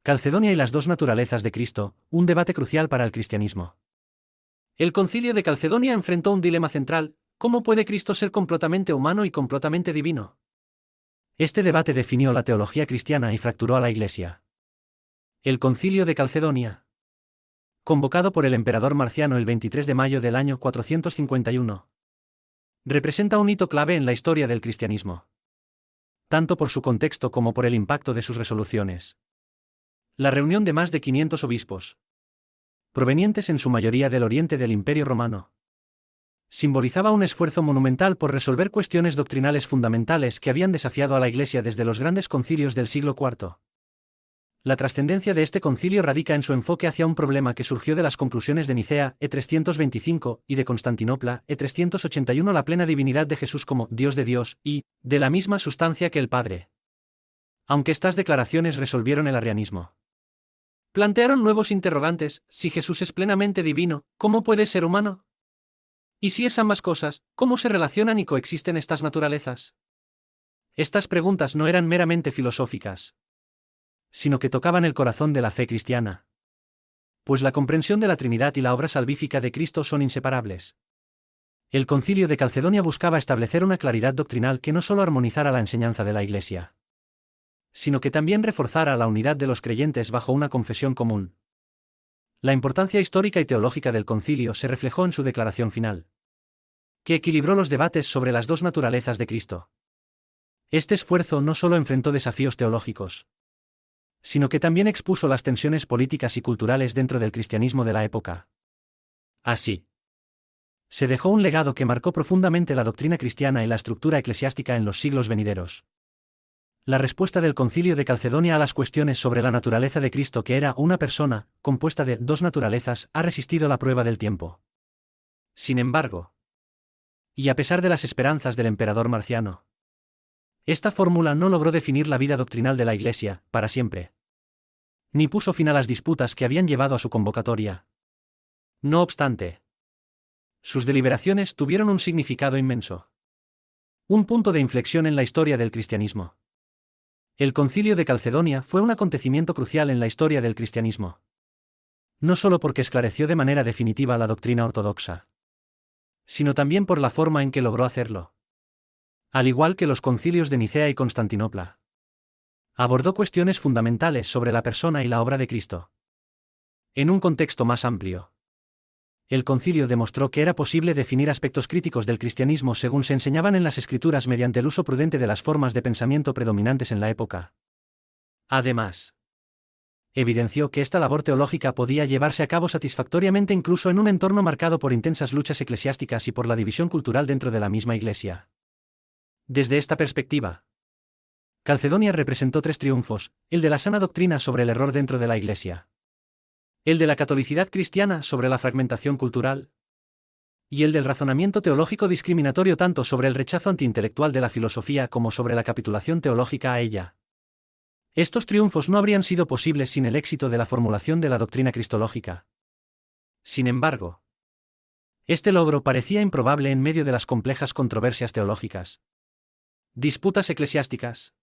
Calcedonia y las dos naturalezas de Cristo, un debate crucial para el cristianismo. El Concilio de Calcedonia enfrentó un dilema central: ¿cómo puede Cristo ser completamente humano y completamente divino? Este debate definió la teología cristiana y fracturó a la Iglesia. El Concilio de Calcedonia, convocado por el emperador Marciano el 23 de mayo del año 451, representa un hito clave en la historia del cristianismo, tanto por su contexto como por el impacto de sus resoluciones. La reunión de más de 500 obispos, provenientes en su mayoría del oriente del Imperio Romano, simbolizaba un esfuerzo monumental por resolver cuestiones doctrinales fundamentales que habían desafiado a la Iglesia desde los grandes concilios del siglo IV. La trascendencia de este concilio radica en su enfoque hacia un problema que surgió de las conclusiones de Nicea, E325, y de Constantinopla, E381, la plena divinidad de Jesús como Dios de Dios, y de la misma sustancia que el Padre. Aunque estas declaraciones resolvieron el arrianismo, plantearon nuevos interrogantes: si Jesús es plenamente divino, ¿cómo puede ser humano? Y si es ambas cosas, ¿cómo se relacionan y coexisten estas naturalezas? Estas preguntas no eran meramente filosóficas, sino que tocaban el corazón de la fe cristiana. Pues la comprensión de la Trinidad y la obra salvífica de Cristo son inseparables. El Concilio de Calcedonia buscaba establecer una claridad doctrinal que no solo armonizara la enseñanza de la Iglesia, sino que también reforzara la unidad de los creyentes bajo una confesión común. La importancia histórica y teológica del concilio se reflejó en su declaración final, que equilibró los debates sobre las dos naturalezas de Cristo. Este esfuerzo no solo enfrentó desafíos teológicos, sino que también expuso las tensiones políticas y culturales dentro del cristianismo de la época. Así, se dejó un legado que marcó profundamente la doctrina cristiana y la estructura eclesiástica en los siglos venideros. La respuesta del Concilio de Calcedonia a las cuestiones sobre la naturaleza de Cristo, que era una persona, compuesta de dos naturalezas, ha resistido la prueba del tiempo. Sin embargo, y a pesar de las esperanzas del emperador Marciano, esta fórmula no logró definir la vida doctrinal de la Iglesia, para siempre, ni puso fin a las disputas que habían llevado a su convocatoria. No obstante, sus deliberaciones tuvieron un significado inmenso, un punto de inflexión en la historia del cristianismo. El Concilio de Calcedonia fue un acontecimiento crucial en la historia del cristianismo, no solo porque esclareció de manera definitiva la doctrina ortodoxa, sino también por la forma en que logró hacerlo. Al igual que los concilios de Nicea y Constantinopla, abordó cuestiones fundamentales sobre la persona y la obra de Cristo. En un contexto más amplio, el concilio demostró que era posible definir aspectos críticos del cristianismo según se enseñaban en las Escrituras mediante el uso prudente de las formas de pensamiento predominantes en la época. Además, evidenció que esta labor teológica podía llevarse a cabo satisfactoriamente incluso en un entorno marcado por intensas luchas eclesiásticas y por la división cultural dentro de la misma Iglesia. Desde esta perspectiva, Calcedonia representó tres triunfos: el de la sana doctrina sobre el error dentro de la Iglesia, el de la catolicidad cristiana sobre la fragmentación cultural, y el del razonamiento teológico discriminatorio tanto sobre el rechazo antiintelectual de la filosofía como sobre la capitulación teológica a ella. Estos triunfos no habrían sido posibles sin el éxito de la formulación de la doctrina cristológica. Sin embargo, este logro parecía improbable en medio de las complejas controversias teológicas, disputas eclesiásticas,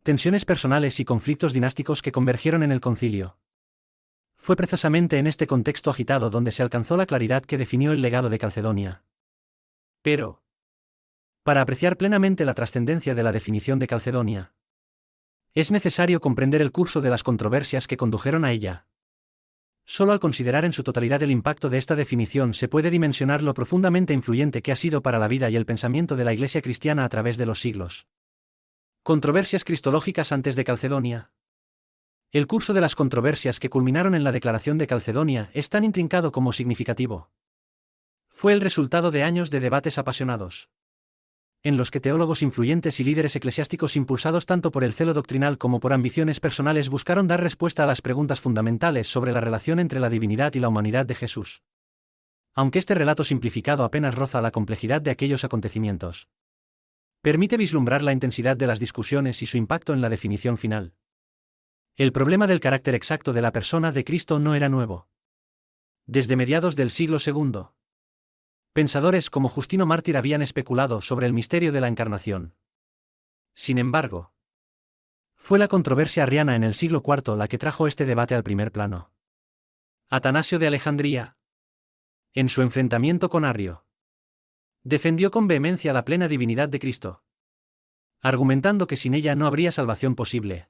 tensiones personales y conflictos dinásticos que convergieron en el concilio. Fue precisamente en este contexto agitado donde se alcanzó la claridad que definió el legado de Calcedonia. Pero, para apreciar plenamente la trascendencia de la definición de Calcedonia, es necesario comprender el curso de las controversias que condujeron a ella. Solo al considerar en su totalidad el impacto de esta definición se puede dimensionar lo profundamente influyente que ha sido para la vida y el pensamiento de la Iglesia cristiana a través de los siglos. Controversias cristológicas antes de Calcedonia. El curso de las controversias que culminaron en la Declaración de Calcedonia es tan intrincado como significativo. Fue el resultado de años de debates apasionados, en los que teólogos influyentes y líderes eclesiásticos impulsados tanto por el celo doctrinal como por ambiciones personales buscaron dar respuesta a las preguntas fundamentales sobre la relación entre la divinidad y la humanidad de Jesús. Aunque este relato simplificado apenas roza la complejidad de aquellos acontecimientos, permite vislumbrar la intensidad de las discusiones y su impacto en la definición final. El problema del carácter exacto de la persona de Cristo no era nuevo. Desde mediados del siglo II, pensadores como Justino Mártir habían especulado sobre el misterio de la encarnación. Sin embargo, Fue la controversia arriana en el siglo IV la que trajo este debate al primer plano. Atanasio de Alejandría, en su enfrentamiento con Arrio, defendió con vehemencia la plena divinidad de Cristo, argumentando que sin ella no habría salvación posible.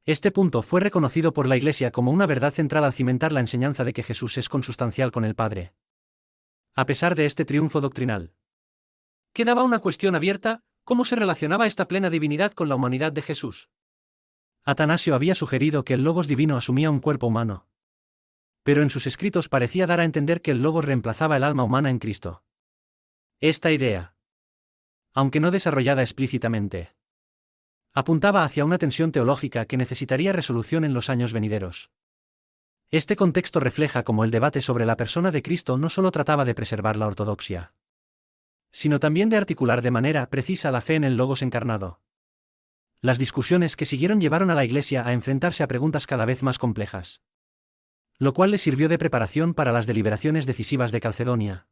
Este punto fue reconocido por la Iglesia como una verdad central al cimentar la enseñanza de que Jesús es consustancial con el Padre. A pesar de este triunfo doctrinal, quedaba una cuestión abierta: ¿cómo se relacionaba esta plena divinidad con la humanidad de Jesús? Atanasio había sugerido que el Logos divino asumía un cuerpo humano, pero en sus escritos parecía dar a entender que el Logos reemplazaba el alma humana en Cristo. Esta idea, aunque no desarrollada explícitamente, apuntaba hacia una tensión teológica que necesitaría resolución en los años venideros. Este contexto refleja cómo el debate sobre la persona de Cristo no solo trataba de preservar la ortodoxia, sino también de articular de manera precisa la fe en el Logos encarnado. Las discusiones que siguieron llevaron a la Iglesia a enfrentarse a preguntas cada vez más complejas, lo cual le sirvió de preparación para las deliberaciones decisivas de Calcedonia.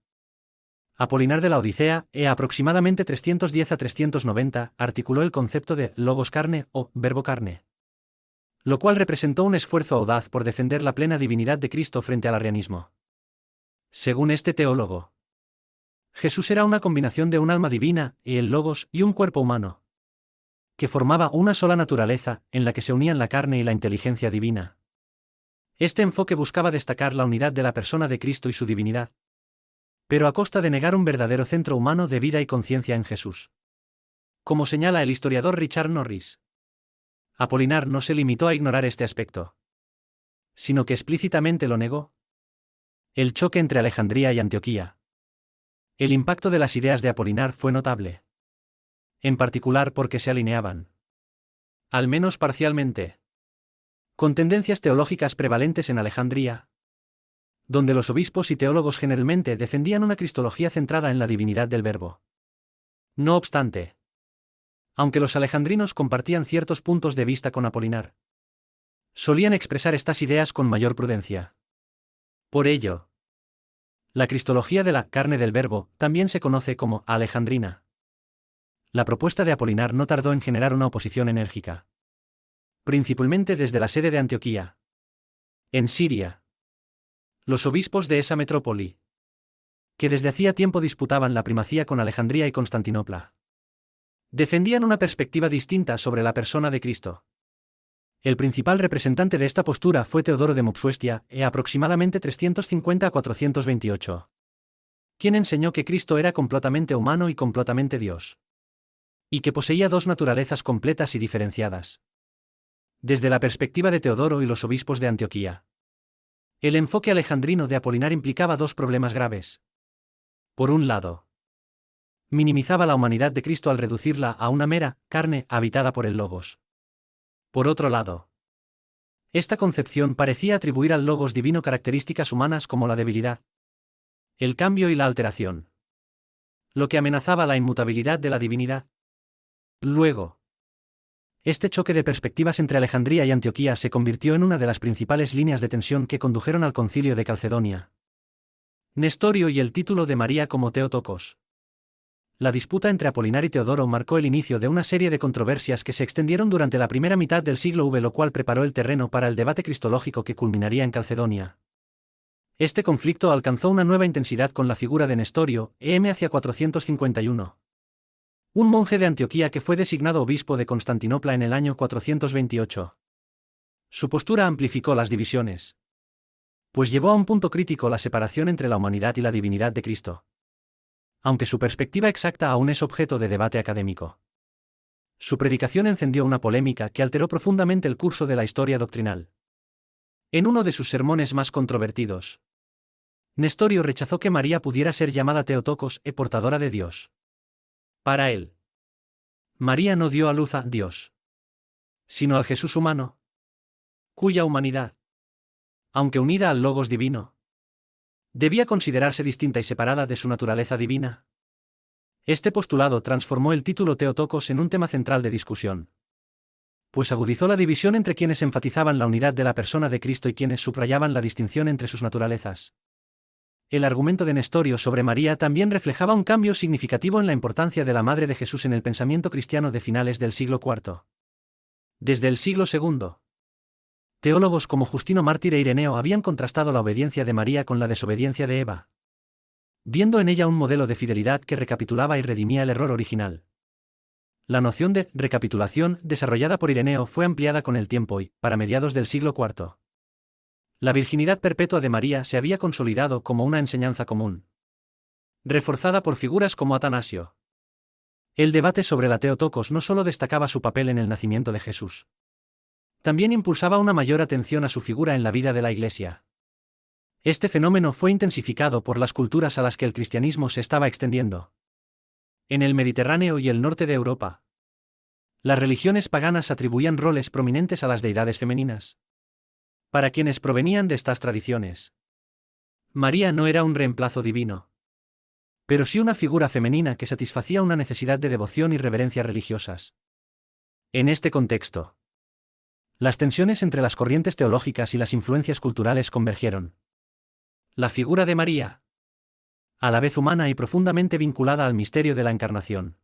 Apolinar de la Odisea, aproximadamente 310 a 390, articuló el concepto de Logos carne o Verbo carne, lo cual representó un esfuerzo audaz por defender la plena divinidad de Cristo frente al arrianismo. Según este teólogo, Jesús era una combinación de un alma divina, y el Logos, y un cuerpo humano, que formaba una sola naturaleza, en la que se unían la carne y la inteligencia divina. Este enfoque buscaba destacar la unidad de la persona de Cristo y su divinidad, pero a costa de negar un verdadero centro humano de vida y conciencia en Jesús. Como señala el historiador Richard Norris, Apolinar no se limitó a ignorar este aspecto, sino que explícitamente lo negó. El choque entre Alejandría y Antioquía. El impacto de las ideas de Apolinar fue notable, en particular porque se alineaban, al menos parcialmente, con tendencias teológicas prevalentes en Alejandría, donde los obispos y teólogos generalmente defendían una cristología centrada en la divinidad del Verbo. No obstante, aunque los alejandrinos compartían ciertos puntos de vista con Apolinar, solían expresar estas ideas con mayor prudencia. Por ello, la cristología de la carne del Verbo también se conoce como alejandrina. La propuesta de Apolinar no tardó en generar una oposición enérgica, principalmente desde la sede de Antioquía, en Siria. Los obispos de esa metrópoli, que desde hacía tiempo disputaban la primacía con Alejandría y Constantinopla, defendían una perspectiva distinta sobre la persona de Cristo. El principal representante de esta postura fue Teodoro de Mopsuestia, aproximadamente 350 a 428, quien enseñó que Cristo era completamente humano y completamente Dios, y que poseía dos naturalezas completas y diferenciadas. Desde la perspectiva de Teodoro y los obispos de Antioquía, el enfoque alejandrino de Apolinar implicaba dos problemas graves. Por un lado, minimizaba la humanidad de Cristo al reducirla a una mera carne habitada por el Logos. Por otro lado, esta concepción parecía atribuir al Logos divino características humanas como la debilidad, el cambio y la alteración, lo que amenazaba la inmutabilidad de la divinidad. Luego, este choque de perspectivas entre Alejandría y Antioquía se convirtió en una de las principales líneas de tensión que condujeron al Concilio de Calcedonia. Nestorio y el título de María como Theotokos. La disputa entre Apolinar y Teodoro marcó el inicio de una serie de controversias que se extendieron durante la primera mitad del siglo V, lo cual preparó el terreno para el debate cristológico que culminaría en Calcedonia. Este conflicto alcanzó una nueva intensidad con la figura de Nestorio, hacia 451. Un monje de Antioquía que fue designado obispo de Constantinopla en el año 428. Su postura amplificó las divisiones, pues llevó a un punto crítico la separación entre la humanidad y la divinidad de Cristo, aunque su perspectiva exacta aún es objeto de debate académico. Su predicación encendió una polémica que alteró profundamente el curso de la historia doctrinal. En uno de sus sermones más controvertidos, Nestorio rechazó que María pudiera ser llamada Theotokos, portadora de Dios. Para él, María no dio a luz a Dios, sino al Jesús humano, cuya humanidad, aunque unida al Logos divino, debía considerarse distinta y separada de su naturaleza divina. Este postulado transformó el título Theotokos en un tema central de discusión, pues agudizó la división entre quienes enfatizaban la unidad de la persona de Cristo y quienes subrayaban la distinción entre sus naturalezas. El argumento de Nestorio sobre María también reflejaba un cambio significativo en la importancia de la Madre de Jesús en el pensamiento cristiano de finales del siglo IV. Desde el siglo II, teólogos como Justino Mártir e Ireneo habían contrastado la obediencia de María con la desobediencia de Eva, viendo en ella un modelo de fidelidad que recapitulaba y redimía el error original. La noción de recapitulación, desarrollada por Ireneo, fue ampliada con el tiempo y, para mediados del siglo IV, la virginidad perpetua de María se había consolidado como una enseñanza común, reforzada por figuras como Atanasio. El debate sobre la Theotokos no solo destacaba su papel en el nacimiento de Jesús, también impulsaba una mayor atención a su figura en la vida de la Iglesia. Este fenómeno fue intensificado por las culturas a las que el cristianismo se estaba extendiendo. En el Mediterráneo y el norte de Europa, las religiones paganas atribuían roles prominentes a las deidades femeninas. Para quienes provenían de estas tradiciones, María no era un reemplazo divino, pero sí una figura femenina que satisfacía una necesidad de devoción y reverencia religiosas. En este contexto, las tensiones entre las corrientes teológicas y las influencias culturales convergieron. La figura de María, a la vez humana y profundamente vinculada al misterio de la Encarnación,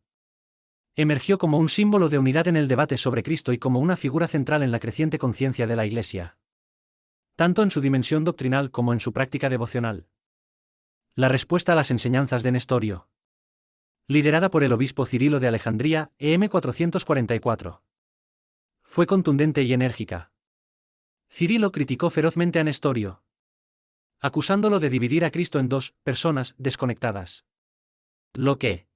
emergió como un símbolo de unidad en el debate sobre Cristo y como una figura central en la creciente conciencia de la Iglesia, tanto en su dimensión doctrinal como en su práctica devocional. La respuesta a las enseñanzas de Nestorio, liderada por el obispo Cirilo de Alejandría, EM 444, fue contundente y enérgica. Cirilo criticó ferozmente a Nestorio, acusándolo de dividir a Cristo en dos personas desconectadas, lo que,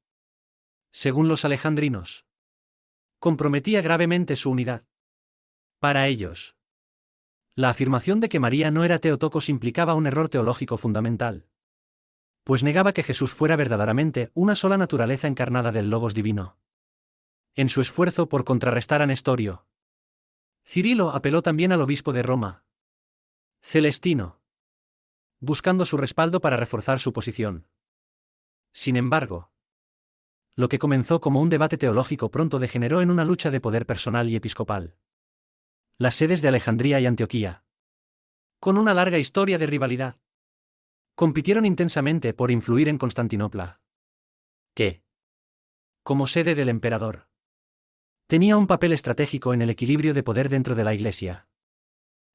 según los alejandrinos, comprometía gravemente su unidad. Para ellos, la afirmación de que María no era Theotokos implicaba un error teológico fundamental, pues negaba que Jesús fuera verdaderamente una sola naturaleza encarnada del Logos divino. En su esfuerzo por contrarrestar a Nestorio, Cirilo apeló también al obispo de Roma, Celestino, buscando su respaldo para reforzar su posición. Sin embargo, lo que comenzó como un debate teológico pronto degeneró en una lucha de poder personal y episcopal. Las sedes de Alejandría y Antioquía, con una larga historia de rivalidad, compitieron intensamente por influir en Constantinopla, que, como sede del emperador, tenía un papel estratégico en el equilibrio de poder dentro de la Iglesia.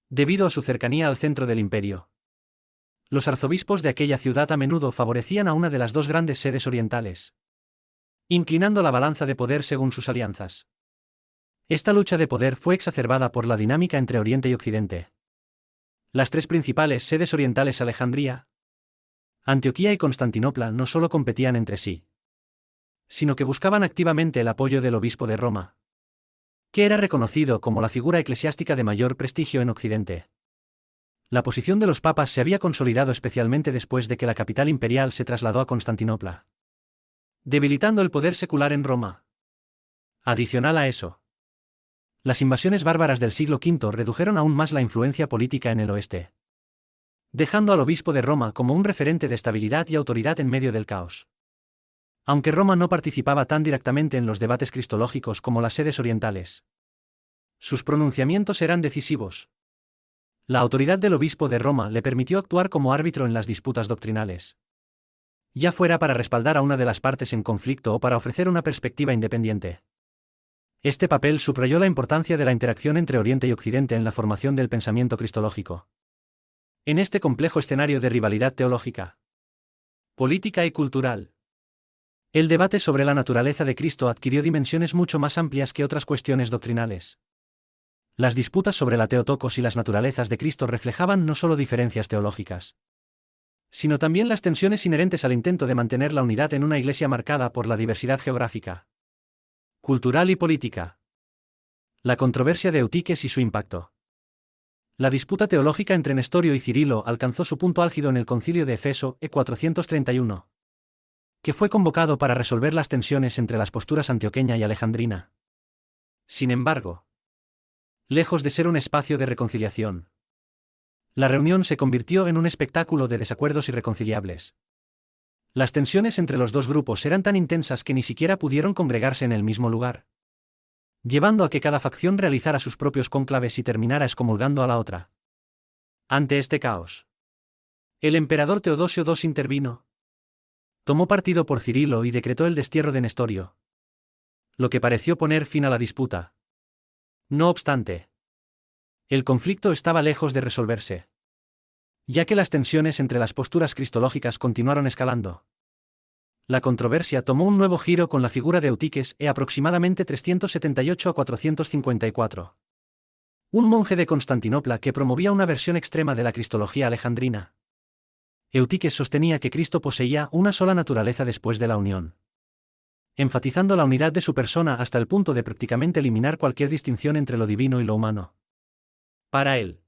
Debido a su cercanía al centro del imperio, los arzobispos de aquella ciudad a menudo favorecían a una de las dos grandes sedes orientales, inclinando la balanza de poder según sus alianzas. Esta lucha de poder fue exacerbada por la dinámica entre Oriente y Occidente. Las tres principales sedes orientales, Alejandría, Antioquía y Constantinopla, no solo competían entre sí, sino que buscaban activamente el apoyo del obispo de Roma, que era reconocido como la figura eclesiástica de mayor prestigio en Occidente. La posición de los papas se había consolidado especialmente después de que la capital imperial se trasladó a Constantinopla, debilitando el poder secular en Roma. Adicional a eso, las invasiones bárbaras del siglo V redujeron aún más la influencia política en el oeste, dejando al obispo de Roma como un referente de estabilidad y autoridad en medio del caos. Aunque Roma no participaba tan directamente en los debates cristológicos como las sedes orientales, sus pronunciamientos eran decisivos. La autoridad del obispo de Roma le permitió actuar como árbitro en las disputas doctrinales, ya fuera para respaldar a una de las partes en conflicto o para ofrecer una perspectiva independiente. Este papel subrayó la importancia de la interacción entre Oriente y Occidente en la formación del pensamiento cristológico. En este complejo escenario de rivalidad teológica, política y cultural, el debate sobre la naturaleza de Cristo adquirió dimensiones mucho más amplias que otras cuestiones doctrinales. Las disputas sobre la Theotokos y las naturalezas de Cristo reflejaban no solo diferencias teológicas, sino también las tensiones inherentes al intento de mantener la unidad en una iglesia marcada por la diversidad geográfica, cultural y política. La controversia de Eutiques y su impacto. La disputa teológica entre Nestorio y Cirilo alcanzó su punto álgido en el Concilio de Efeso, E 431, que fue convocado para resolver las tensiones entre las posturas antioqueña y alejandrina. Sin embargo, lejos de ser un espacio de reconciliación, la reunión se convirtió en un espectáculo de desacuerdos irreconciliables. Las tensiones entre los dos grupos eran tan intensas que ni siquiera pudieron congregarse en el mismo lugar, llevando a que cada facción realizara sus propios cónclaves y terminara excomulgando a la otra. Ante este caos, el emperador Teodosio II intervino, tomó partido por Cirilo y decretó el destierro de Nestorio, lo que pareció poner fin a la disputa. No obstante, el conflicto estaba lejos de resolverse, ya que las tensiones entre las posturas cristológicas continuaron escalando. La controversia tomó un nuevo giro con la figura de Eutiques aproximadamente 378 a 454. Un monje de Constantinopla que promovía una versión extrema de la cristología alejandrina. Eutiques sostenía que Cristo poseía una sola naturaleza después de la unión, enfatizando la unidad de su persona hasta el punto de prácticamente eliminar cualquier distinción entre lo divino y lo humano. Para él,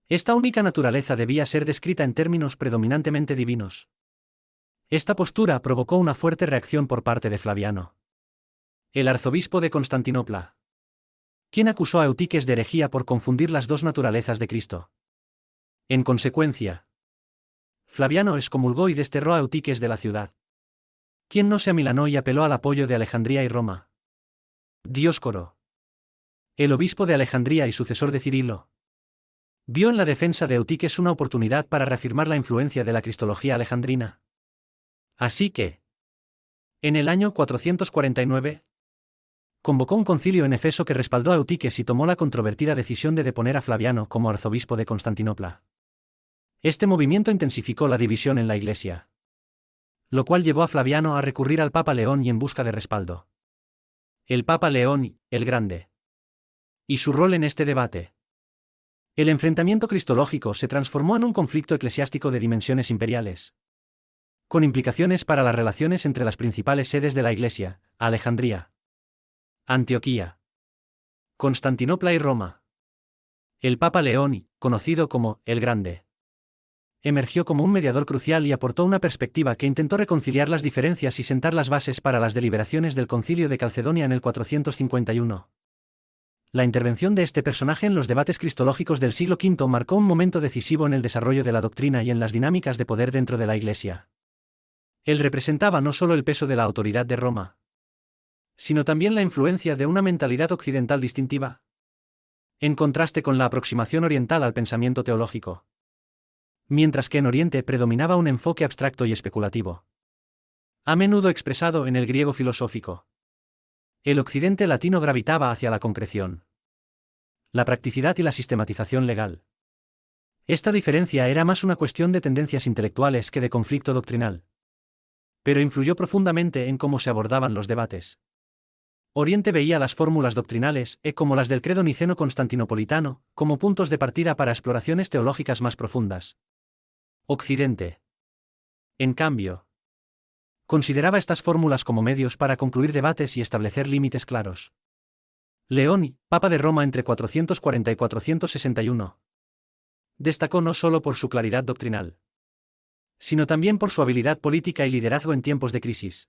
esta única naturaleza debía ser descrita en términos predominantemente divinos. Esta postura provocó una fuerte reacción por parte de Flaviano, el arzobispo de Constantinopla, quien acusó a Eutiques de herejía por confundir las dos naturalezas de Cristo. En consecuencia, Flaviano excomulgó y desterró a Eutiques de la ciudad, quien no se amilanó y apeló al apoyo de Alejandría y Roma. Dioscoro, el obispo de Alejandría y sucesor de Cirilo, vio en la defensa de Eutiques una oportunidad para reafirmar la influencia de la cristología alejandrina. Así que, en el año 449, convocó un concilio en Efeso que respaldó a Eutiques y tomó la controvertida decisión de deponer a Flaviano como arzobispo de Constantinopla. Este movimiento intensificó la división en la Iglesia, lo cual llevó a Flaviano a recurrir al Papa León y en busca de respaldo. El Papa León el Grande. Y su rol en este debate. El enfrentamiento cristológico se transformó en un conflicto eclesiástico de dimensiones imperiales, con implicaciones para las relaciones entre las principales sedes de la Iglesia, Alejandría, Antioquía, Constantinopla y Roma. El Papa León, conocido como el Grande, emergió como un mediador crucial y aportó una perspectiva que intentó reconciliar las diferencias y sentar las bases para las deliberaciones del Concilio de Calcedonia en el 451. La intervención de este personaje en los debates cristológicos del siglo V marcó un momento decisivo en el desarrollo de la doctrina y en las dinámicas de poder dentro de la Iglesia. Él representaba no solo el peso de la autoridad de Roma, sino también la influencia de una mentalidad occidental distintiva, en contraste con la aproximación oriental al pensamiento teológico. Mientras que en Oriente predominaba un enfoque abstracto y especulativo, a menudo expresado en el griego filosófico. El occidente latino gravitaba hacia la concreción, la practicidad y la sistematización legal. Esta diferencia era más una cuestión de tendencias intelectuales que de conflicto doctrinal, pero influyó profundamente en cómo se abordaban los debates. Oriente veía las fórmulas doctrinales, como las del credo niceno-constantinopolitano, como puntos de partida para exploraciones teológicas más profundas. Occidente, en cambio, consideraba estas fórmulas como medios para concluir debates y establecer límites claros. León, Papa de Roma entre 440 y 461, destacó no solo por su claridad doctrinal, sino también por su habilidad política y liderazgo en tiempos de crisis,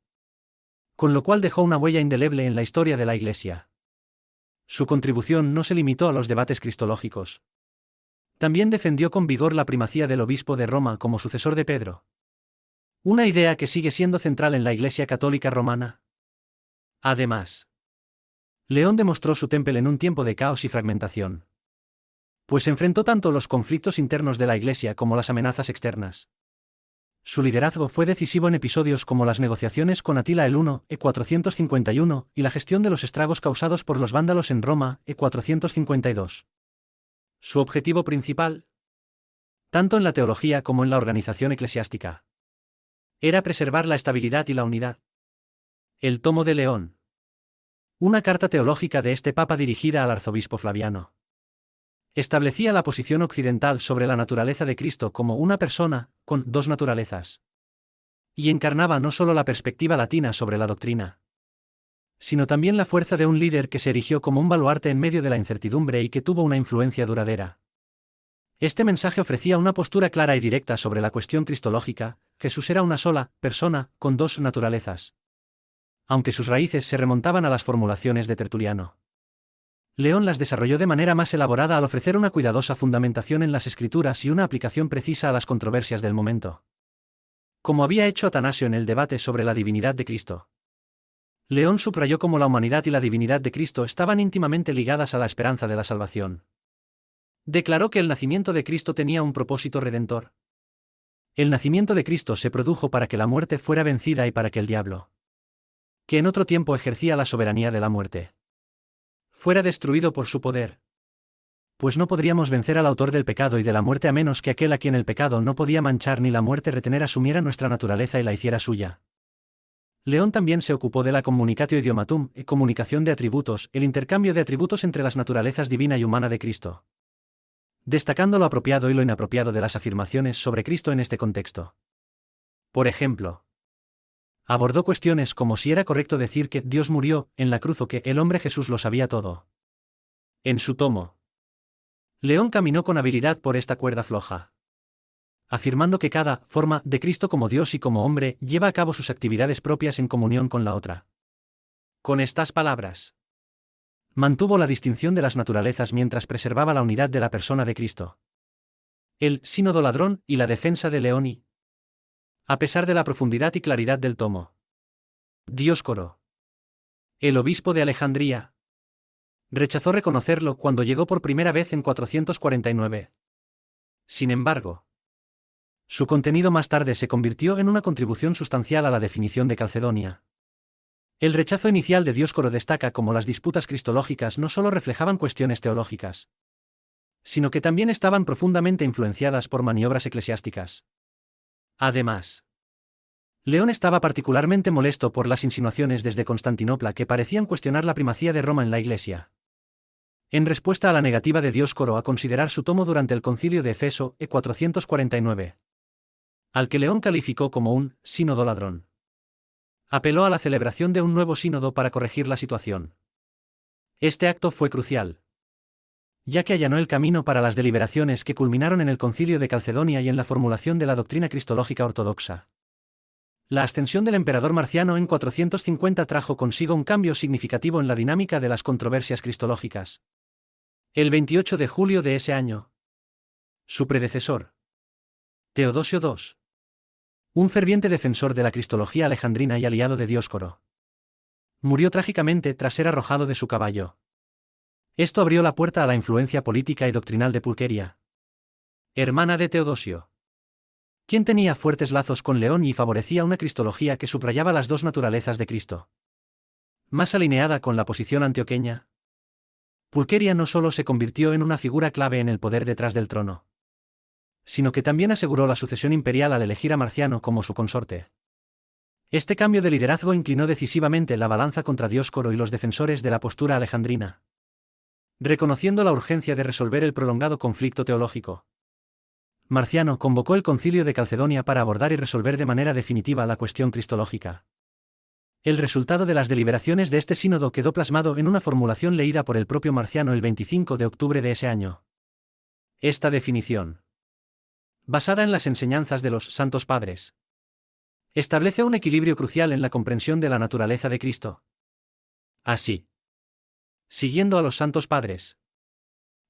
con lo cual dejó una huella indeleble en la historia de la Iglesia. Su contribución no se limitó a los debates cristológicos. También defendió con vigor la primacía del obispo de Roma como sucesor de Pedro, una idea que sigue siendo central en la Iglesia católica romana. Además, León demostró su temple en un tiempo de caos y fragmentación, pues enfrentó tanto los conflictos internos de la Iglesia como las amenazas externas. Su liderazgo fue decisivo en episodios como las negociaciones con Atila el I, 451, y la gestión de los estragos causados por los vándalos en Roma, 452. Su objetivo principal, tanto en la teología como en la organización eclesiástica, era preservar la estabilidad y la unidad. El Tomo de León. Una carta teológica de este papa dirigida al arzobispo Flaviano. Establecía la posición occidental sobre la naturaleza de Cristo como una persona, con dos naturalezas. Y encarnaba no solo la perspectiva latina sobre la doctrina, sino también la fuerza de un líder que se erigió como un baluarte en medio de la incertidumbre y que tuvo una influencia duradera. Este mensaje ofrecía una postura clara y directa sobre la cuestión cristológica: Jesús era una sola persona, con dos naturalezas. Aunque sus raíces se remontaban a las formulaciones de Tertuliano, León las desarrolló de manera más elaborada al ofrecer una cuidadosa fundamentación en las Escrituras y una aplicación precisa a las controversias del momento. Como había hecho Atanasio en el debate sobre la divinidad de Cristo, León subrayó cómo la humanidad y la divinidad de Cristo estaban íntimamente ligadas a la esperanza de la salvación. Declaró que el nacimiento de Cristo tenía un propósito redentor. El nacimiento de Cristo se produjo para que la muerte fuera vencida y para que el diablo, que en otro tiempo ejercía la soberanía de la muerte, fuera destruido por su poder. Pues no podríamos vencer al autor del pecado y de la muerte a menos que aquel a quien el pecado no podía manchar ni la muerte retener asumiera nuestra naturaleza y la hiciera suya. León también se ocupó de la communicatio idiomatum, comunicación de atributos, el intercambio de atributos entre las naturalezas divina y humana de Cristo, destacando lo apropiado y lo inapropiado de las afirmaciones sobre Cristo en este contexto. Por ejemplo, abordó cuestiones como si era correcto decir que Dios murió en la cruz o que el hombre Jesús lo sabía todo. En su tomo, León caminó con habilidad por esta cuerda floja, afirmando que cada forma de Cristo como Dios y como hombre lleva a cabo sus actividades propias en comunión con la otra. Con estas palabras, mantuvo la distinción de las naturalezas mientras preservaba la unidad de la persona de Cristo. El sínodo ladrón y la defensa de León y, a pesar de la profundidad y claridad del tomo, Dioscoro, el obispo de Alejandría, rechazó reconocerlo cuando llegó por primera vez en 449. Sin embargo, su contenido más tarde se convirtió en una contribución sustancial a la definición de Calcedonia. El rechazo inicial de Dioscoro destaca cómo las disputas cristológicas no solo reflejaban cuestiones teológicas, sino que también estaban profundamente influenciadas por maniobras eclesiásticas. Además, León estaba particularmente molesto por las insinuaciones desde Constantinopla que parecían cuestionar la primacía de Roma en la Iglesia. En respuesta a la negativa de Dioscoro a considerar su tomo durante el Concilio de Efeso, 449, al que León calificó como un sínodo ladrón, apeló a la celebración de un nuevo sínodo para corregir la situación. Este acto fue crucial, ya que allanó el camino para las deliberaciones que culminaron en el Concilio de Calcedonia y en la formulación de la doctrina cristológica ortodoxa. La ascensión del emperador Marciano en 450 trajo consigo un cambio significativo en la dinámica de las controversias cristológicas. El 28 de julio de ese año, su predecesor, Teodosio II, un ferviente defensor de la cristología alejandrina y aliado de Dioscoro, murió trágicamente tras ser arrojado de su caballo. Esto abrió la puerta a la influencia política y doctrinal de Pulqueria, hermana de Teodosio, quien tenía fuertes lazos con León y favorecía una cristología que subrayaba las dos naturalezas de Cristo. Más alineada con la posición antioqueña, Pulqueria no solo se convirtió en una figura clave en el poder detrás del trono, sino que también aseguró la sucesión imperial al elegir a Marciano como su consorte. Este cambio de liderazgo inclinó decisivamente la balanza contra Dioscoro y los defensores de la postura alejandrina, reconociendo la urgencia de resolver el prolongado conflicto teológico. Marciano convocó el Concilio de Calcedonia para abordar y resolver de manera definitiva la cuestión cristológica. El resultado de las deliberaciones de este sínodo quedó plasmado en una formulación leída por el propio Marciano el 25 de octubre de ese año. Esta definición, basada en las enseñanzas de los Santos Padres, establece un equilibrio crucial en la comprensión de la naturaleza de Cristo. Así, siguiendo a los Santos Padres,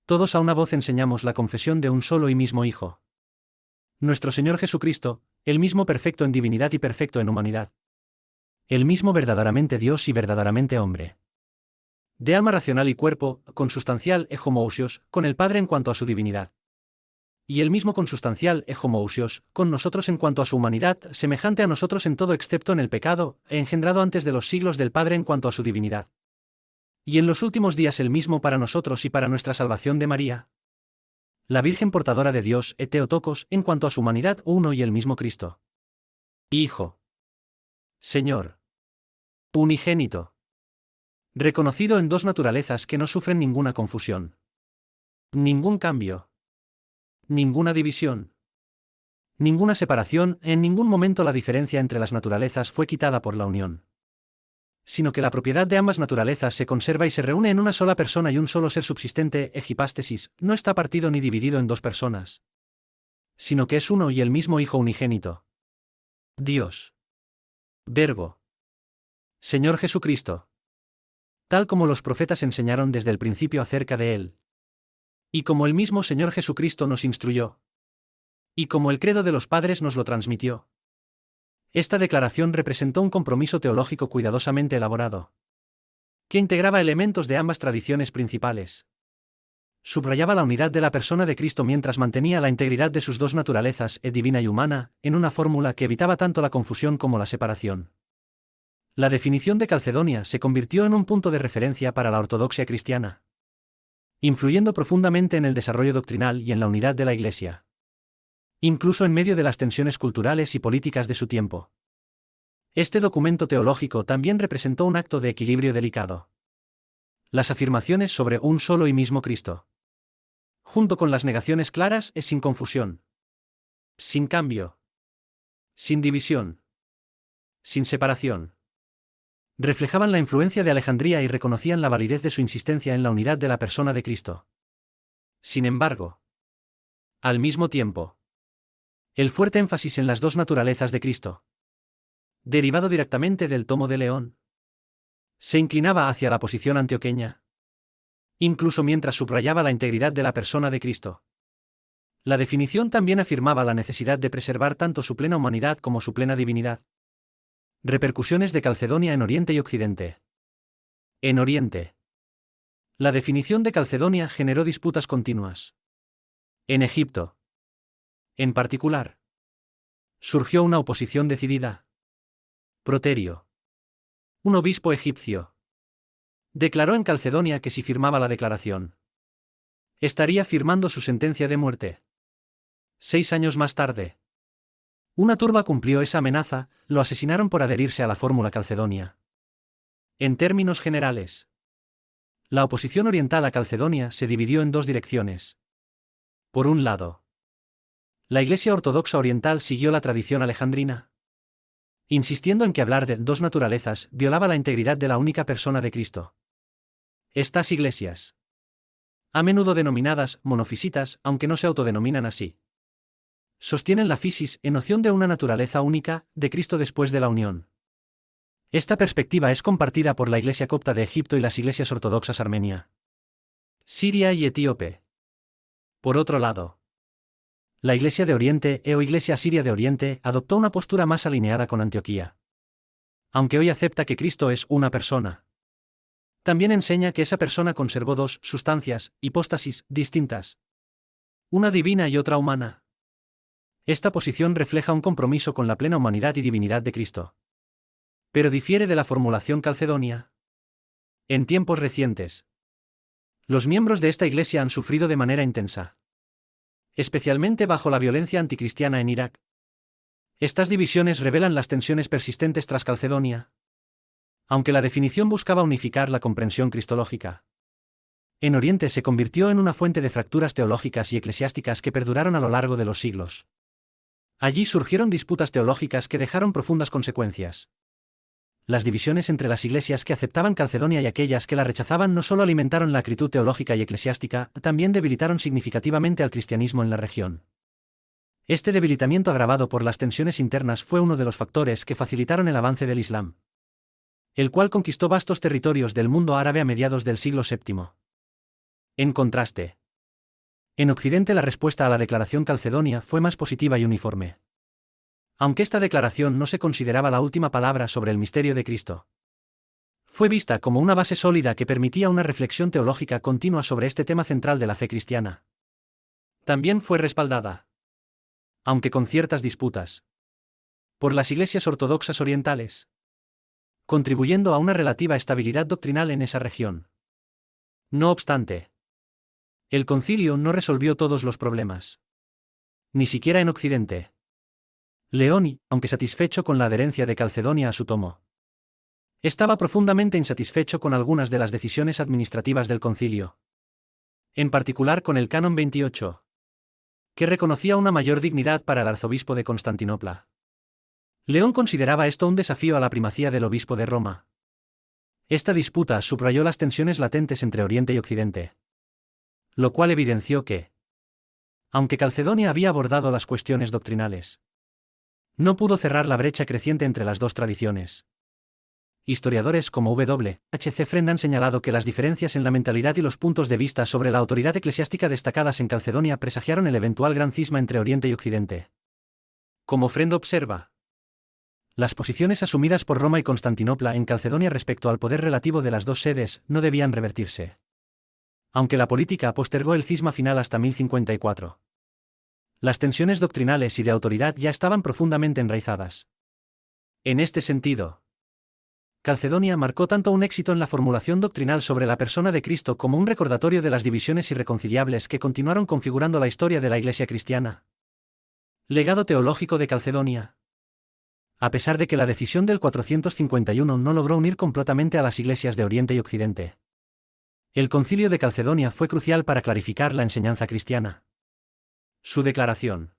todos a una voz enseñamos la confesión de un solo y mismo Hijo, nuestro Señor Jesucristo, el mismo perfecto en divinidad y perfecto en humanidad, el mismo verdaderamente Dios y verdaderamente hombre, de alma racional y cuerpo, consustancial e homoousios, con el Padre en cuanto a su divinidad, y el mismo consustancial e homoousios, con nosotros en cuanto a su humanidad, semejante a nosotros en todo excepto en el pecado, e engendrado antes de los siglos del Padre en cuanto a su divinidad. Y en los últimos días el mismo para nosotros y para nuestra salvación de María, la Virgen portadora de Dios e Theotokos en cuanto a su humanidad, uno y el mismo Cristo. Hijo, Señor, unigénito, reconocido en dos naturalezas que no sufren ninguna confusión, ningún cambio, ninguna división, ninguna separación. En ningún momento la diferencia entre las naturalezas fue quitada por la unión, sino que la propiedad de ambas naturalezas se conserva y se reúne en una sola persona y un solo ser subsistente. Hipástesis, no está partido ni dividido en dos personas, sino que es uno y el mismo Hijo unigénito, Dios, Verbo, Señor Jesucristo, tal como los profetas enseñaron desde el principio acerca de Él, y como el mismo Señor Jesucristo nos instruyó, y como el credo de los padres nos lo transmitió. Esta declaración representó un compromiso teológico cuidadosamente elaborado, que integraba elementos de ambas tradiciones principales. Subrayaba la unidad de la persona de Cristo mientras mantenía la integridad de sus dos naturalezas, divina y humana, en una fórmula que evitaba tanto la confusión como la separación. La definición de Calcedonia se convirtió en un punto de referencia para la ortodoxia cristiana, influyendo profundamente en el desarrollo doctrinal y en la unidad de la Iglesia, incluso en medio de las tensiones culturales y políticas de su tiempo. Este documento teológico también representó un acto de equilibrio delicado. Las afirmaciones sobre un solo y mismo Cristo, junto con las negaciones claras y sin confusión, sin cambio, sin división, sin separación, reflejaban la influencia de Alejandría y reconocían la validez de su insistencia en la unidad de la persona de Cristo. Sin embargo, al mismo tiempo, el fuerte énfasis en las dos naturalezas de Cristo, derivado directamente del Tomo de León, se inclinaba hacia la posición antioqueña, incluso mientras subrayaba la integridad de la persona de Cristo. La definición también afirmaba la necesidad de preservar tanto su plena humanidad como su plena divinidad. Repercusiones de Calcedonia en Oriente y Occidente. En Oriente, la definición de Calcedonia generó disputas continuas. En Egipto, en particular, surgió una oposición decidida. Proterio, un obispo egipcio, declaró en Calcedonia que si firmaba la declaración, estaría firmando su sentencia de muerte. 6 años más tarde, una turba cumplió esa amenaza, lo asesinaron por adherirse a la fórmula Calcedonia. En términos generales, la oposición oriental a Calcedonia se dividió en dos direcciones. Por un lado, la Iglesia Ortodoxa Oriental siguió la tradición alejandrina, insistiendo en que hablar de dos naturalezas violaba la integridad de la única persona de Cristo. Estas iglesias, a menudo denominadas monofisitas, aunque no se autodenominan así, sostienen la fisis en noción de una naturaleza única de Cristo después de la unión. Esta perspectiva es compartida por la Iglesia copta de Egipto y las iglesias ortodoxas armenia, Siria y etíope. Por otro lado, la Iglesia de Oriente o Iglesia Siria de Oriente adoptó una postura más alineada con Antioquía. Aunque hoy acepta que Cristo es una persona, también enseña que esa persona conservó dos sustancias, hipóstasis, distintas, una divina y otra humana. Esta posición refleja un compromiso con la plena humanidad y divinidad de Cristo, pero difiere de la formulación calcedonia. En tiempos recientes, los miembros de esta iglesia han sufrido de manera intensa, especialmente bajo la violencia anticristiana en Irak. Estas divisiones revelan las tensiones persistentes tras Calcedonia. Aunque la definición buscaba unificar la comprensión cristológica, en Oriente se convirtió en una fuente de fracturas teológicas y eclesiásticas que perduraron a lo largo de los siglos. Allí surgieron disputas teológicas que dejaron profundas consecuencias. Las divisiones entre las iglesias que aceptaban Calcedonia y aquellas que la rechazaban no solo alimentaron la acritud teológica y eclesiástica, también debilitaron significativamente al cristianismo en la región. Este debilitamiento agravado por las tensiones internas fue uno de los factores que facilitaron el avance del Islam, el cual conquistó vastos territorios del mundo árabe a mediados del siglo VII. En contraste, en Occidente la respuesta a la declaración calcedonia fue más positiva y uniforme. Aunque esta declaración no se consideraba la última palabra sobre el misterio de Cristo, fue vista como una base sólida que permitía una reflexión teológica continua sobre este tema central de la fe cristiana. También fue respaldada, aunque con ciertas disputas, por las iglesias ortodoxas orientales, contribuyendo a una relativa estabilidad doctrinal en esa región. No obstante, el concilio no resolvió todos los problemas, ni siquiera en Occidente. Leoni, aunque satisfecho con la adherencia de Calcedonia a su tomo, estaba profundamente insatisfecho con algunas de las decisiones administrativas del concilio, en particular con el Canon 28, que reconocía una mayor dignidad para el arzobispo de Constantinopla. León consideraba esto un desafío a la primacía del obispo de Roma. Esta disputa subrayó las tensiones latentes entre Oriente y Occidente, lo cual evidenció que, aunque Calcedonia había abordado las cuestiones doctrinales, no pudo cerrar la brecha creciente entre las dos tradiciones. Historiadores como W. H. C. Friend han señalado que las diferencias en la mentalidad y los puntos de vista sobre la autoridad eclesiástica destacadas en Calcedonia presagiaron el eventual gran cisma entre Oriente y Occidente. Como Friend observa, las posiciones asumidas por Roma y Constantinopla en Calcedonia respecto al poder relativo de las dos sedes no debían revertirse, aunque la política postergó el cisma final hasta 1054. Las tensiones doctrinales y de autoridad ya estaban profundamente enraizadas. En este sentido, Calcedonia marcó tanto un éxito en la formulación doctrinal sobre la persona de Cristo como un recordatorio de las divisiones irreconciliables que continuaron configurando la historia de la Iglesia cristiana. Legado teológico de Calcedonia. A pesar de que la decisión del 451 no logró unir completamente a las iglesias de Oriente y Occidente, el Concilio de Calcedonia fue crucial para clarificar la enseñanza cristiana. Su declaración,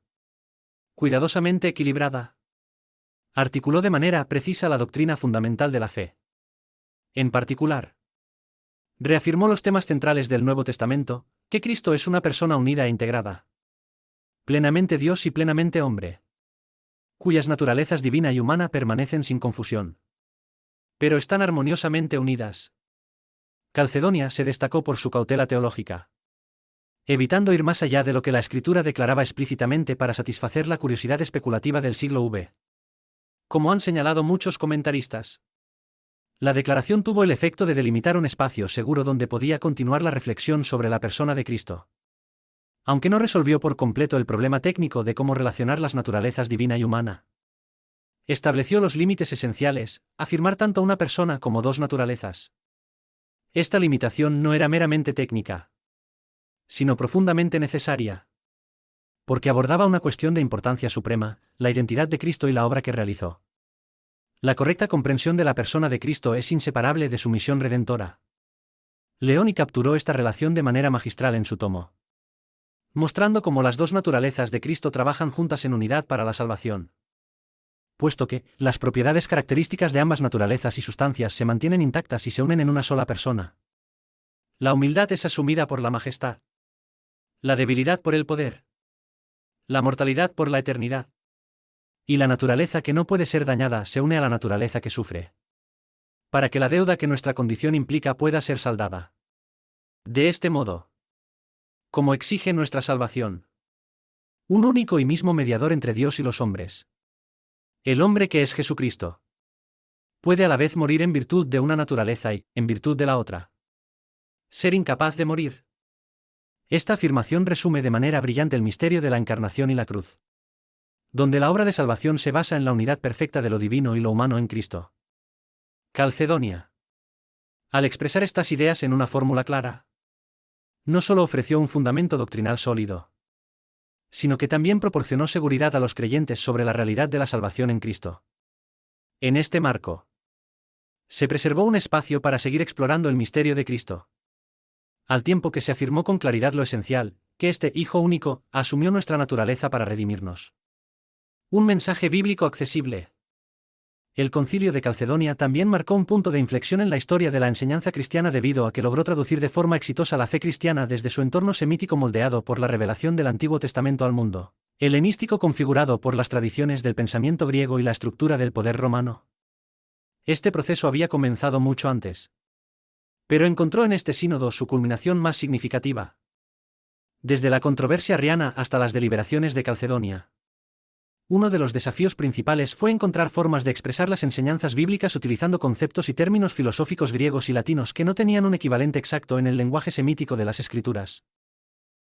cuidadosamente equilibrada, articuló de manera precisa la doctrina fundamental de la fe. En particular, reafirmó los temas centrales del Nuevo Testamento, que Cristo es una persona unida e integrada, plenamente Dios y plenamente hombre, cuyas naturalezas divina y humana permanecen sin confusión, pero están armoniosamente unidas. Calcedonia se destacó por su cautela teológica, evitando ir más allá de lo que la Escritura declaraba explícitamente para satisfacer la curiosidad especulativa del siglo V. Como han señalado muchos comentaristas, la declaración tuvo el efecto de delimitar un espacio seguro donde podía continuar la reflexión sobre la persona de Cristo. Aunque no resolvió por completo el problema técnico de cómo relacionar las naturalezas divina y humana, estableció los límites esenciales, afirmar tanto una persona como dos naturalezas. Esta limitación no era meramente técnica, sino profundamente necesaria, porque abordaba una cuestión de importancia suprema, la identidad de Cristo y la obra que realizó. La correcta comprensión de la persona de Cristo es inseparable de su misión redentora. Leoni capturó esta relación de manera magistral en su tomo, mostrando cómo las dos naturalezas de Cristo trabajan juntas en unidad para la salvación, puesto que las propiedades características de ambas naturalezas y sustancias se mantienen intactas y se unen en una sola persona. La humildad es asumida por la majestad, la debilidad por el poder, la mortalidad por la eternidad. Y la naturaleza que no puede ser dañada se une a la naturaleza que sufre, para que la deuda que nuestra condición implica pueda ser saldada. De este modo, como exige nuestra salvación, un único y mismo mediador entre Dios y los hombres, el hombre que es Jesucristo, puede a la vez morir en virtud de una naturaleza y, en virtud de la otra, ser incapaz de morir. Esta afirmación resume de manera brillante el misterio de la encarnación y la cruz, donde la obra de salvación se basa en la unidad perfecta de lo divino y lo humano en Cristo. Calcedonia, al expresar estas ideas en una fórmula clara, no solo ofreció un fundamento doctrinal sólido, sino que también proporcionó seguridad a los creyentes sobre la realidad de la salvación en Cristo. En este marco, se preservó un espacio para seguir explorando el misterio de Cristo, al tiempo que se afirmó con claridad lo esencial, que este Hijo único asumió nuestra naturaleza para redimirnos. Un mensaje bíblico accesible. El Concilio de Calcedonia también marcó un punto de inflexión en la historia de la enseñanza cristiana debido a que logró traducir de forma exitosa la fe cristiana desde su entorno semítico moldeado por la revelación del Antiguo Testamento al mundo helenístico configurado por las tradiciones del pensamiento griego y la estructura del poder romano. Este proceso había comenzado mucho antes, pero encontró en este sínodo su culminación más significativa. Desde la controversia arriana hasta las deliberaciones de Calcedonia, uno de los desafíos principales fue encontrar formas de expresar las enseñanzas bíblicas utilizando conceptos y términos filosóficos griegos y latinos que no tenían un equivalente exacto en el lenguaje semítico de las Escrituras.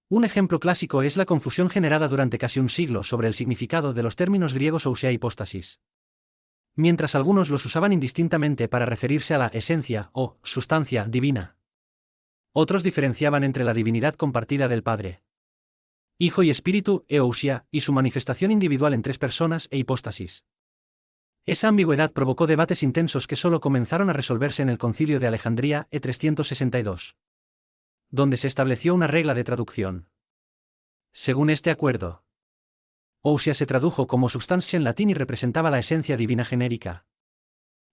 Un ejemplo clásico es la confusión generada durante casi un siglo sobre el significado de los términos griegos ousia y hipóstasis. Mientras algunos los usaban indistintamente para referirse a la esencia o sustancia divina, otros diferenciaban entre la divinidad compartida del Padre, Hijo y Espíritu, ousia, y su manifestación individual en tres personas e hipóstasis. Esa ambigüedad provocó debates intensos que solo comenzaron a resolverse en el Concilio de Alejandría, E362, donde se estableció una regla de traducción. Según este acuerdo, ousia se tradujo como substancia en latín y representaba la esencia divina genérica,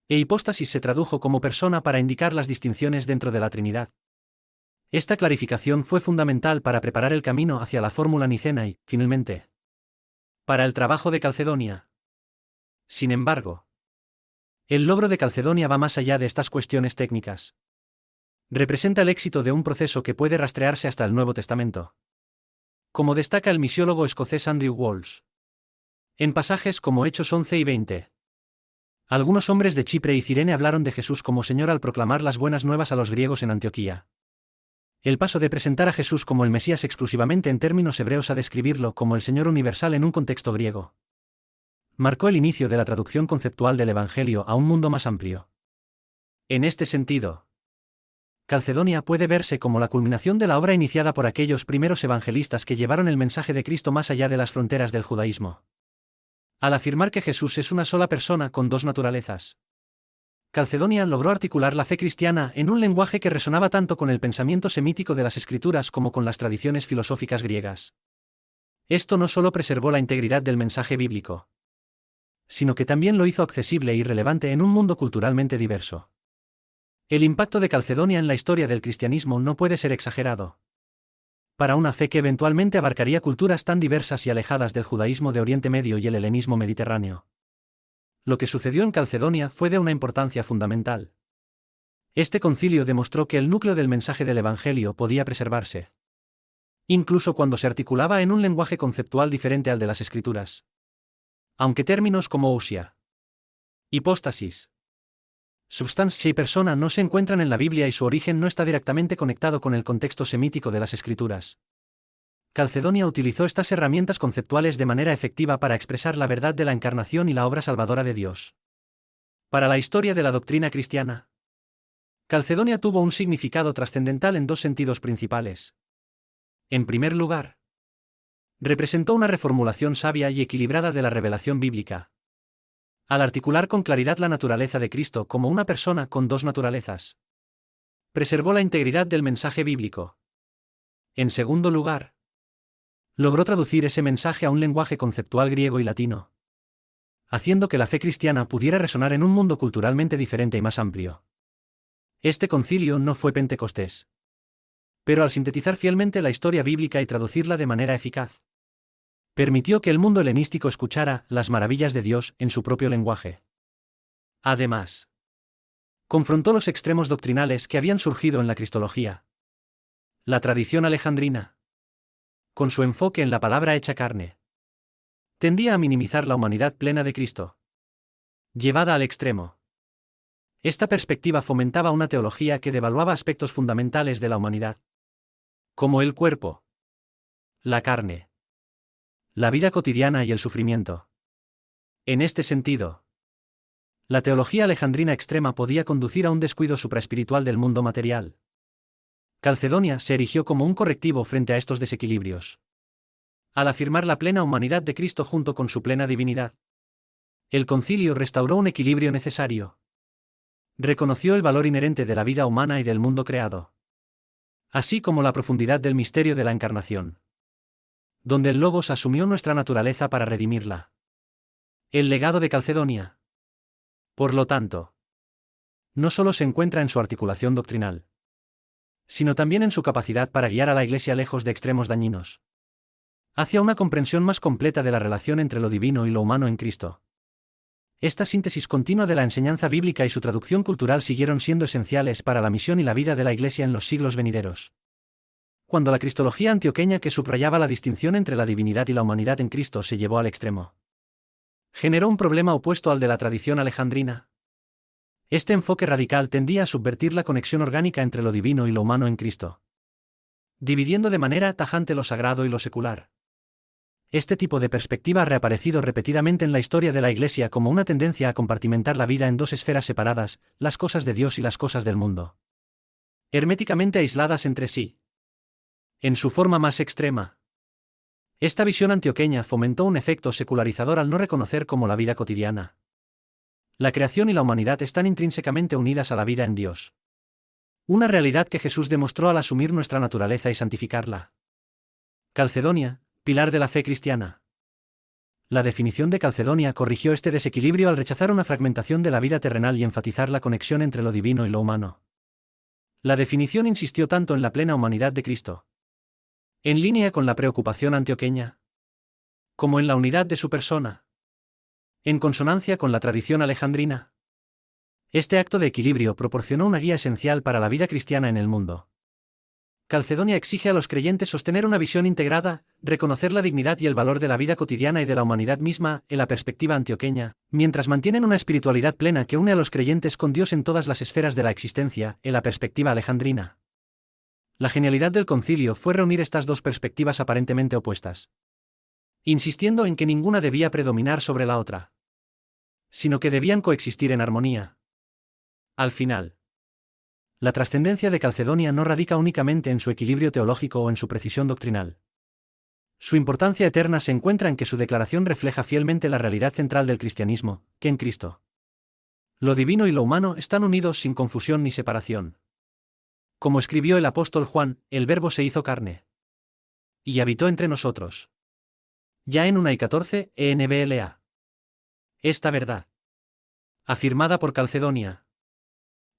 e hipóstasis se tradujo como persona para indicar las distinciones dentro de la Trinidad. Esta clarificación fue fundamental para preparar el camino hacia la fórmula nicena y, finalmente, para el trabajo de Calcedonia. Sin embargo, el logro de Calcedonia va más allá de estas cuestiones técnicas. Representa el éxito de un proceso que puede rastrearse hasta el Nuevo Testamento, como destaca el misiólogo escocés Andrew Walsh. En pasajes como Hechos 11 y 20. Algunos hombres de Chipre y Cirene hablaron de Jesús como Señor al proclamar las buenas nuevas a los griegos en Antioquía. El paso de presentar a Jesús como el Mesías exclusivamente en términos hebreos a describirlo como el Señor universal en un contexto griego marcó el inicio de la traducción conceptual del Evangelio a un mundo más amplio. En este sentido, Calcedonia puede verse como la culminación de la obra iniciada por aquellos primeros evangelistas que llevaron el mensaje de Cristo más allá de las fronteras del judaísmo. Al afirmar que Jesús es una sola persona con dos naturalezas, Calcedonia logró articular la fe cristiana en un lenguaje que resonaba tanto con el pensamiento semítico de las Escrituras como con las tradiciones filosóficas griegas. Esto no solo preservó la integridad del mensaje bíblico, sino que también lo hizo accesible y relevante en un mundo culturalmente diverso. El impacto de Calcedonia en la historia del cristianismo no puede ser exagerado. Para una fe que eventualmente abarcaría culturas tan diversas y alejadas del judaísmo de Oriente Medio y el helenismo mediterráneo. Lo que sucedió en Calcedonia fue de una importancia fundamental. Este concilio demostró que el núcleo del mensaje del Evangelio podía preservarse, incluso cuando se articulaba en un lenguaje conceptual diferente al de las Escrituras. Aunque términos como ousia, hipóstasis, substancia y persona no se encuentran en la Biblia y su origen no está directamente conectado con el contexto semítico de las Escrituras, Calcedonia utilizó estas herramientas conceptuales de manera efectiva para expresar la verdad de la encarnación y la obra salvadora de Dios. Para la historia de la doctrina cristiana, Calcedonia tuvo un significado trascendental en dos sentidos principales. En primer lugar, representó una reformulación sabia y equilibrada de la revelación bíblica, al articular con claridad la naturaleza de Cristo como una persona con dos naturalezas. Preservó la integridad del mensaje bíblico. En segundo lugar, logró traducir ese mensaje a un lenguaje conceptual griego y latino, haciendo que la fe cristiana pudiera resonar en un mundo culturalmente diferente y más amplio. Este concilio no fue Pentecostés, pero al sintetizar fielmente la historia bíblica y traducirla de manera eficaz, permitió que el mundo helenístico escuchara las maravillas de Dios en su propio lenguaje. Además, confrontó los extremos doctrinales que habían surgido en la cristología. La tradición alejandrina, con su enfoque en la palabra hecha carne, tendía a minimizar la humanidad plena de Cristo, llevada al extremo. Esta perspectiva fomentaba una teología que devaluaba aspectos fundamentales de la humanidad, como el cuerpo, la carne, la vida cotidiana y el sufrimiento. En este sentido, la teología alejandrina extrema podía conducir a un descuido supraespiritual del mundo material. Calcedonia se erigió como un correctivo frente a estos desequilibrios, al afirmar la plena humanidad de Cristo junto con su plena divinidad. El concilio restauró un equilibrio necesario. Reconoció el valor inherente de la vida humana y del mundo creado, así como la profundidad del misterio de la encarnación, donde el Logos asumió nuestra naturaleza para redimirla. El legado de Calcedonia, por lo tanto, no solo se encuentra en su articulación doctrinal, sino también en su capacidad para guiar a la Iglesia lejos de extremos dañinos, hacia una comprensión más completa de la relación entre lo divino y lo humano en Cristo. Esta síntesis continua de la enseñanza bíblica y su traducción cultural siguieron siendo esenciales para la misión y la vida de la Iglesia en los siglos venideros. Cuando la cristología antioqueña, que subrayaba la distinción entre la divinidad y la humanidad en Cristo, se llevó al extremo, generó un problema opuesto al de la tradición alejandrina. Este enfoque radical tendía a subvertir la conexión orgánica entre lo divino y lo humano en Cristo, dividiendo de manera tajante lo sagrado y lo secular. Este tipo de perspectiva ha reaparecido repetidamente en la historia de la Iglesia como una tendencia a compartimentar la vida en dos esferas separadas, las cosas de Dios y las cosas del mundo, herméticamente aisladas entre sí. En su forma más extrema, esta visión antioqueña fomentó un efecto secularizador al no reconocer como la vida cotidiana. La creación y la humanidad están intrínsecamente unidas a la vida en Dios. Una realidad que Jesús demostró al asumir nuestra naturaleza y santificarla. Calcedonia, pilar de la fe cristiana. La definición de Calcedonia corrigió este desequilibrio al rechazar una fragmentación de la vida terrenal y enfatizar la conexión entre lo divino y lo humano. La definición insistió tanto en la plena humanidad de Cristo, en línea con la preocupación antioqueña, como en la unidad de su persona, en consonancia con la tradición alejandrina. Este acto de equilibrio proporcionó una guía esencial para la vida cristiana en el mundo. Calcedonia exige a los creyentes sostener una visión integrada, reconocer la dignidad y el valor de la vida cotidiana y de la humanidad misma, en la perspectiva antioqueña, mientras mantienen una espiritualidad plena que une a los creyentes con Dios en todas las esferas de la existencia, en la perspectiva alejandrina. La genialidad del concilio fue reunir estas dos perspectivas aparentemente opuestas, insistiendo en que ninguna debía predominar sobre la otra, sino que debían coexistir en armonía. Al final, La trascendencia de Calcedonia no radica únicamente en su equilibrio teológico o en su precisión doctrinal. Su importancia eterna se encuentra en que su declaración refleja fielmente la realidad central del cristianismo, que en Cristo lo divino y lo humano están unidos sin confusión ni separación. Como escribió el apóstol Juan, el Verbo se hizo carne y habitó entre nosotros. Ya en 1 y 14, ENBLA. Esta verdad, afirmada por Calcedonia,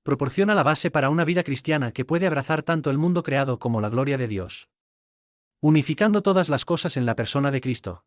proporciona la base para una vida cristiana que puede abrazar tanto el mundo creado como la gloria de Dios, unificando todas las cosas en la persona de Cristo.